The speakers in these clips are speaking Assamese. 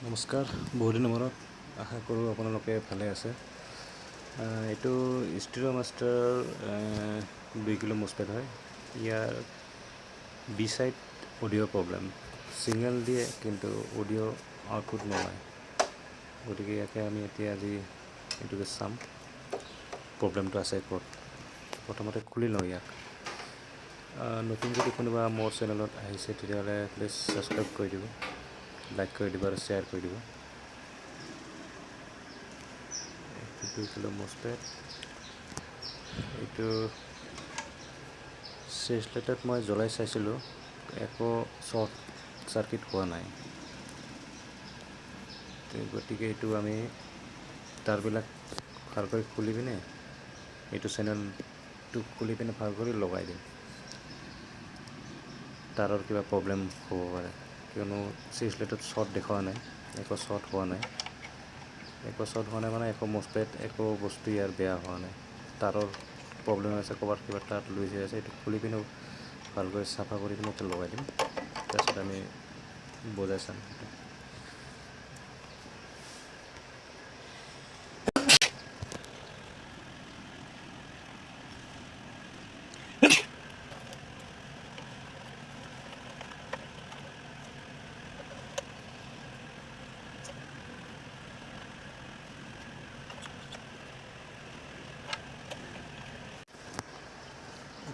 নমস্কাৰ, বহুদিনৰ মূৰত আশা কৰোঁ আপোনালোকে ভালে আছে। এইটো ষ্টিৰিঅ' মাষ্টাৰ 2 কিলো মচপেট হয়। ইয়াৰ বি চাইড অডিঅ' প্ৰব্লেম, ছিগনেল দিয়ে কিন্তু অডিঅ' আউটপুট নলয়। গতিকে ইয়াকে আমি আজি এইটোকে চাম প্ৰব্লেমটো আছে ক'ত। প্ৰথমতে খুলি লওঁ ইয়াক। নতুন যদি কোনোবা মোৰ চেনেলত আহিছে তেতিয়াহ'লে প্লিজ ছাবস্ক্ৰাইব কৰি দিব, লাইক কৰি দিব আৰু শ্বেয়াৰ কৰি দিব। 2 কিলো মচপেট, এইটো চিৰিজ মই জ্বলাই চাইছিলোঁ, একো শ্বৰ্ট চাৰ্কিট হোৱা নাই। গতিকে এইটো আমি তাঁৰবিলাক ভালকৈ খুলি পিনে এইটো চেনেলটো খুলি পিনে ভাল কৰি লগাই দিম। তাৰৰ কিবা প্ৰব্লেম হ'ব পাৰে, কিয়নো চিৰিজ লাইটত শ্বৰ্ট দেখুওৱা নাই, একো শ্বৰ্ট হোৱা নাই। মানে একো মচপেট একো বস্তু ইয়াৰ বেয়া হোৱা নাই। তাৰৰ প্ৰব্লেম আছে, ক'ৰবাত কিবা তাঁৰ লুজ হৈ আছে। এইটো খুলি পিনেও ভালকৈ চাফা কৰি পিনে এইটো লগাই দিম। তাৰপিছত আমি বজাই চাম।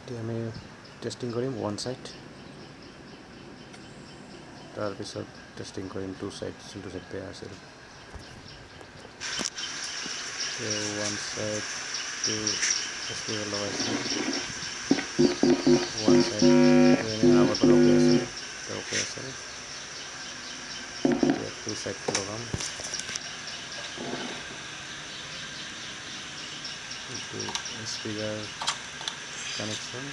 এতিয়া আমি টেষ্টিং কৰিম ওৱান ছাইড, তাৰপিছত টেষ্টিং কৰিম টু ছাইড, যোনটো ছাইড বেয়া আছিল। ওৱান ছাইডটো টেষ্টিঙত লগাইছিলোঁ, ওৱান ছাইড আগৰ পৰা অ'কে আছিল। এতিয়া টু ছাইডটো লগাম। এইটো স্পীকাৰ কানেকশ্যন,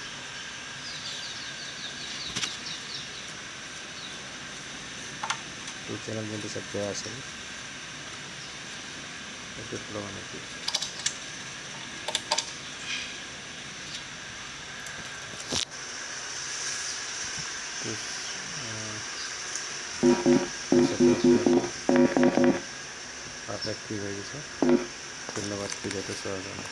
টু চেনেল যোনটো ছাইড বেয়া আছিল সেইটোত লগাম। এইটো পাৰফেক্ট ঠিক হৈ গৈছে। ধন্যবাদ ভিডিঅ'টো চোৱাৰ কাৰণে।